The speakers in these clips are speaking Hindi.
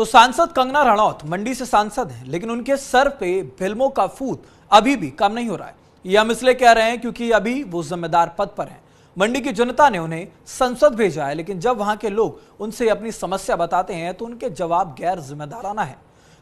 तो सांसद कंगना रनौत मंडी से सांसद हैं, लेकिन उनके सर पे फिल्मों का फूट अभी भी कम नहीं हो रहा है। ये हम इसलिए कह रहे हैं क्योंकि अभी वो जिम्मेदार पद पर हैं। मंडी की जनता ने उन्हें संसद भेजा है, लेकिन जब वहां के लोग उनसे अपनी समस्या बताते हैं तो उनके जवाब गैर जिम्मेदाराना है।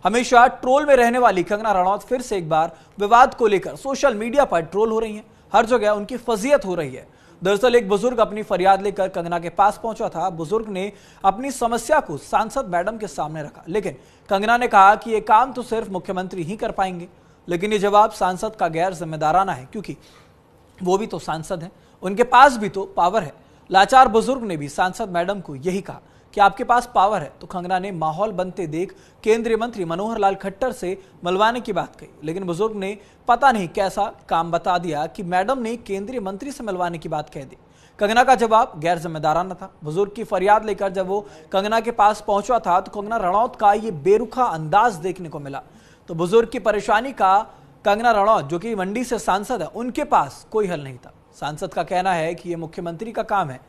हमेशा ट्रोल में रहने वाली कंगना रनौत फिर से एक बार विवाद को लेकर सोशल मीडिया पर ट्रोल हो रही हैं। हर जगह उनकी फजीयत हो रही है। दरअसल एक बुजुर्ग अपनी फरियाद लेकर कंगना के पास पहुंचा था। बुजुर्ग ने अपनी समस्या को सांसद मैडम के सामने रखा, लेकिन कंगना ने कहा कि यह काम तो सिर्फ मुख्यमंत्री ही कर पाएंगे। लेकिन ये जवाब सांसद का गैर जिम्मेदाराना है, क्योंकि वो भी तो सांसद हैं, उनके पास भी तो पावर है। लाचार बुजुर्ग ने भी सांसद मैडम को यही कहा कि आपके पास पावर है। तो कंगना ने माहौल बनते देख केंद्रीय मंत्री मनोहर लाल खट्टर से मिलवाने की बात कही, लेकिन बुजुर्ग ने पता नहीं कैसा काम बता दिया कि मैडम ने केंद्रीय मंत्री से मिलवाने की बात कह दी। कंगना का जवाब गैर जिम्मेदाराना था। बुजुर्ग की फरियाद लेकर जब वो कंगना के पास पहुंचा था तो कंगना रनौत का ये बेरुखा अंदाज देखने को मिला। तो बुजुर्ग की परेशानी का कंगना रनौत, जो कि मंडी से सांसद है, उनके पास कोई हल नहीं था। सांसद का कहना है कि यह मुख्यमंत्री का काम है।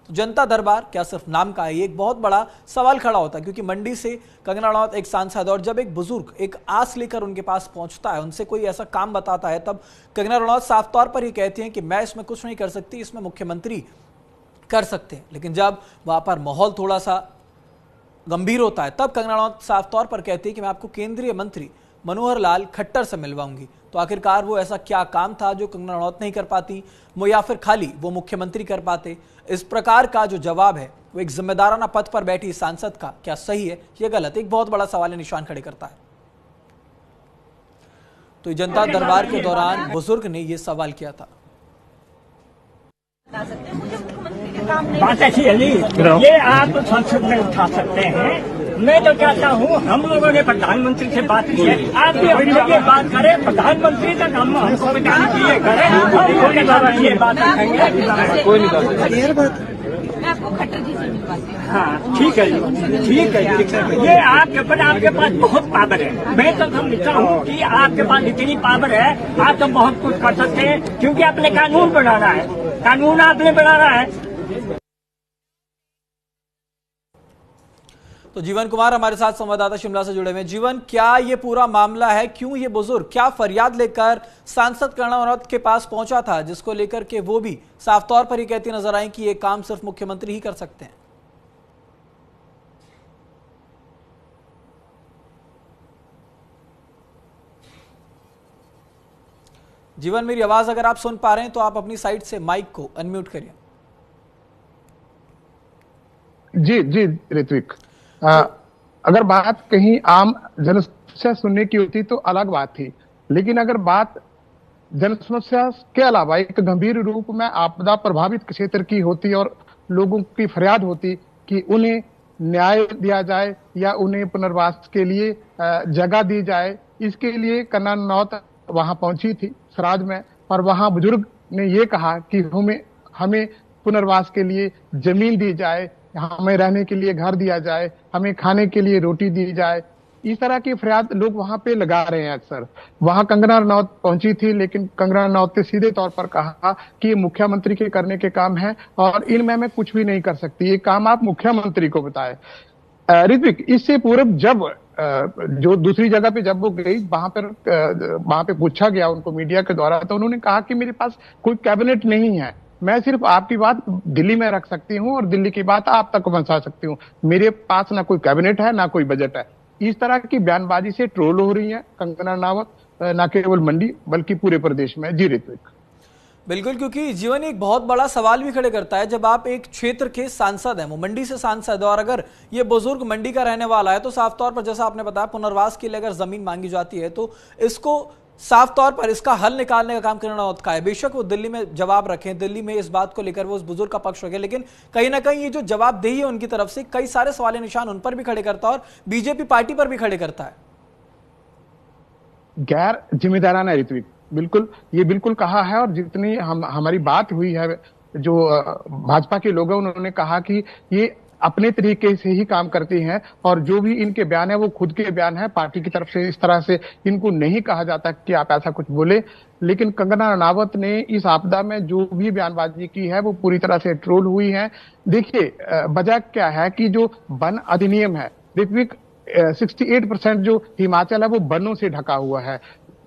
तो जनता दरबार क्या सिर्फ नाम का है? ये एक बहुत बड़ा सवाल खड़ा होता है, क्योंकि मंडी से कंगना रनौत एक सांसद, और जब एक बुजुर्ग एक आस लेकर उनके पास पहुंचता है, उनसे कोई ऐसा काम बताता है, तब कंगना रनौत साफ तौर पर ही कहती हैं कि मैं इसमें कुछ नहीं कर सकती, इसमें मुख्यमंत्री कर सकते हैं। लेकिन जब वहां पर माहौल थोड़ा सा गंभीर होता है, तब कंगना रनौत साफ तौर पर कहती है कि मैं आपको केंद्रीय मंत्री मनोहर लाल खट्टर से मिलवाऊंगी। तो आखिरकार वो ऐसा क्या काम था जो कंगना रनौत नहीं कर पाती, वो या फिर खाली वो मुख्यमंत्री कर पाते? इस प्रकार का जो जवाब है वो एक जिम्मेदाराना पद पर बैठी सांसद का क्या सही है या गलत, एक बहुत बड़ा सवाल निशान खड़े करता है। तो जनता दरबार के दौरान बुजुर्ग ने यह सवाल किया था। बात ऐसी है, ये आप संसद में उठा सकते हैं। मैं तो चाहता हूँ, हम लोगों ने प्रधानमंत्री से बात की है, आप भी हम लोग ये बात करें, प्रधानमंत्री का नाम हमको बताने के लिए करें, हम लोग ये बात रखेंगे। कोई नहीं, मैं आपको खट्टर जी से मिलवाती हूँ। हाँ ठीक है, ठीक है। ये आपके पास बहुत पावर है। मैं तो समझता हूँ कि आपके पास इतनी पावर है, आप तो बहुत कुछ कर सकते हैं, क्योंकि आपने कानून बनाना है, कानून आपने बनाना है। तो जीवन कुमार हमारे साथ संवाददाता शिमला से जुड़े हुए हैं। जीवन, क्या ये पूरा मामला है? क्यों ये बुजुर्ग क्या फरियाद लेकर सांसद कंगना रनौत के पास पहुंचा था, जिसको लेकर के वो भी साफ तौर पर ही कहती नजर आई कि ये काम सिर्फ मुख्यमंत्री ही कर सकते हैं? जीवन, मेरी आवाज अगर आप सुन पा रहे हैं तो आप अपनी साइड से माइक को अनम्यूट करिए। जी जी ऋत्विक, अगर बात कहीं आम जन समस्या सुनने की होती तो अलग बात थी, लेकिन अगर बात जन समस्या के अलावा एक गंभीर रूप में आपदा प्रभावित क्षेत्र की होती और लोगों की फरियाद होती कि उन्हें न्याय दिया जाए या उन्हें पुनर्वास के लिए जगह दी जाए, इसके लिए कंगना रनौत वहां पहुंची थी सराज में, और वहां बुजुर्ग ने ये कहा कि हमें पुनर्वास के लिए जमीन दी जाए, हमें रहने के लिए घर दिया जाए, हमें खाने के लिए रोटी दी जाए। इस तरह की फरियाद लोग वहां पे लगा रहे हैं अक्सर। वहां कंगना रनौत पहुंची थी, लेकिन कंगना रनौत ने सीधे तौर पर कहा कि ये मुख्यमंत्री के करने के काम है और इनमें मैं कुछ भी नहीं कर सकती, ये काम आप मुख्यमंत्री को बताए। ऋत्विक, इससे पूर्व जब जो दूसरी जगह पे जब वो गई, वहां पे पूछा गया उनको मीडिया के द्वारा, तो उन्होंने कहा कि मेरे पास कोई कैबिनेट नहीं है, मैं सिर्फ आपकी बात दिल्ली में रख सकती हूँ और दिल्ली की बात आप तक पहुंचा सकती हूँ, मेरे पास ना कोई कैबिनेट है ना कोई बजट है। इस तरह की बयानबाजी से ट्रोल हो रही है कंगना रनौत, न केवल मंडी बल्कि पूरे प्रदेश में। जी ऋत्विक, बिल्कुल, क्योंकि जीवन एक बहुत बड़ा सवाल भी खड़े करता है। जब आप एक क्षेत्र के सांसद हैं, वो मंडी से सांसद है, और अगर ये बुजुर्ग मंडी का रहने वाला है, तो साफ तौर पर जैसा आपने बताया पुनर्वास के लिए अगर जमीन मांगी जाती है तो इसको साफ तौर पर इसका हल निकालने का काम कंगना रनौत का है। बेशक वो दिल्ली में जवाब रखें, दिल्ली में इस बात को लेकर वो उस बुजुर्ग का पक्ष रखें, लेकिन कहीं ना कहीं ये जो जवाबदेही है उनकी तरफ से कई सारे सवाल निशान उन पर भी खड़े करता है और बीजेपी पार्टी पर भी खड़े करता है। गैर जिम्मेदाराना ऋत्विक, बिल्कुल, ये बिल्कुल कहा है। और जितनी हमारी बात हुई है, जो भाजपा के लोग हैं उन्होंने कहा कि ये अपने तरीके से ही काम करती हैं और जो भी इनके बयान है वो खुद के बयान है, पार्टी की तरफ से इस तरह से इनको नहीं कहा जाता कि आप ऐसा कुछ बोले। लेकिन कंगना रनौत ने इस आपदा में जो भी बयानबाजी की है वो पूरी तरह से ट्रोल हुई है। देखिए, वजह क्या है कि जो वन अधिनियम है ऋत्विक, 68% जो हिमाचल है वो वनों से ढका हुआ है,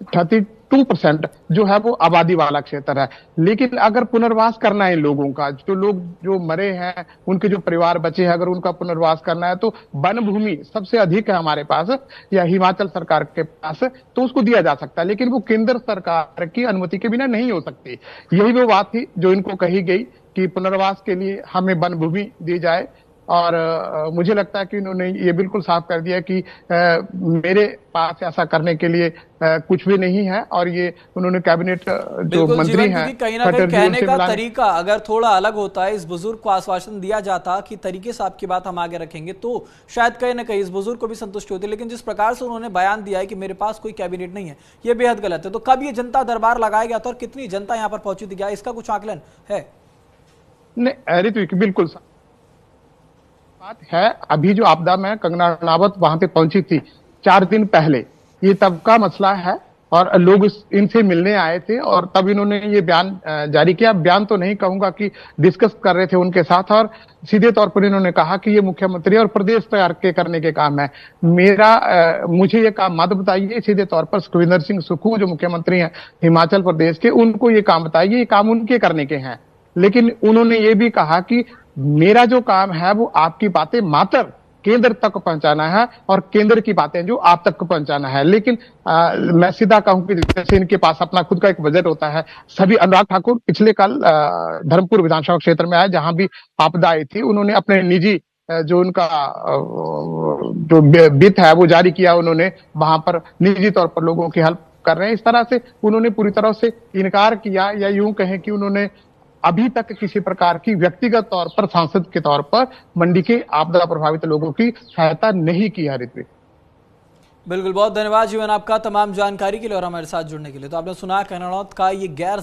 32% जो है वो आबादी वाला क्षेत्र है। लेकिन अगर पुनर्वास करना है इन लोगों का, जो लोग जो मरे हैं, उनके जो परिवार बचे हैं, अगर उनका पुनर्वास करना है तो वन भूमि सबसे अधिक है हमारे पास या हिमाचल सरकार के पास, तो उसको दिया जा सकता है, लेकिन वो केंद्र सरकार की अनुमति के बिना नहीं हो सकती। यही वो बात थी जो इनको कही गई कि पुनर्वास के लिए हमें वन भूमि दी जाए। और मुझे लगता है कि उन्होंने ये बिल्कुल साफ कर दिया कि मेरे पास ऐसा करने के लिए कुछ भी नहीं है। और ये उन्होंने कैबिनेट जो मंत्री हैं, कहीं ना कहीं कहने का तरीका अगर थोड़ा अलग होता है, इस बुजुर्ग को आश्वासन दिया जाता कि तरीके से आपकी बात हम आगे रखेंगे, तो शायद कहीं ना कहीं इस बुजुर्ग को भी संतुष्टि होती। लेकिन जिस प्रकार से उन्होंने बयान दिया है कि मेरे पास कोई कैबिनेट नहीं है, ये बेहद गलत है। तो कब ये जनता दरबार लगाया गया था और कितनी जनता यहाँ पर पहुंची थी, क्या इसका कुछ आकलन है? नहीं ऋत्विक, बिल्कुल बात है। अभी जो आपदा में कंगना रनावत वहां पे पहुंची थी 4 दिन पहले, ये तब का मसला है और लोग इनसे मिलने आए थे और तब इन्होंने ये बयान जारी किया। बयान तो नहीं कहूंगा कि डिस्कस कर रहे थे उनके साथ, और सीधे तौर पर इन्होंने कहा कि ये मुख्यमंत्री और प्रदेश तैयार के करने के काम है। मुझे ये काम मत बताइए। सीधे तौर पर सुखविंदर सिंह सुक्खू जो मुख्यमंत्री हैं हिमाचल प्रदेश के, उनको ये काम बताइए, ये काम उनके करने के हैं। लेकिन उन्होंने ये भी कहा कि मेरा जो काम है वो आपकी बातें मात्र केंद्र तक पहुंचाना है और केंद्र की बातें जो आप तक पहुंचाना है। लेकिन मैं सीधा कहूं कि जैसे इनके पास अपना खुद का एक बजट होता है। सभी अनुराग ठाकुर पिछले कल धर्मपुर विधानसभा क्षेत्र में आए, जहां भी आपदा आई थी, उन्होंने अपने निजी जो उनका जो वित्त है वो जारी किया। उन्होंने वहां पर निजी तौर पर लोगों की हेल्प कर रहे हैं। इस तरह से उन्होंने पूरी तरह से इनकार किया, या यूं कहें कि उन्होंने अभी तक किसी प्रकार की व्यक्तिगत तौर पर सांसद के तौर पर मंडी के आपदा प्रभावित लोगों की सहायता नहीं की है। ऋत्विक, बिल्कुल, बहुत धन्यवाद जीवन आपका तमाम जानकारी के लिए और हमारे साथ जुड़ने के लिए। तो आपने सुना कंगना रनावत का ये गैर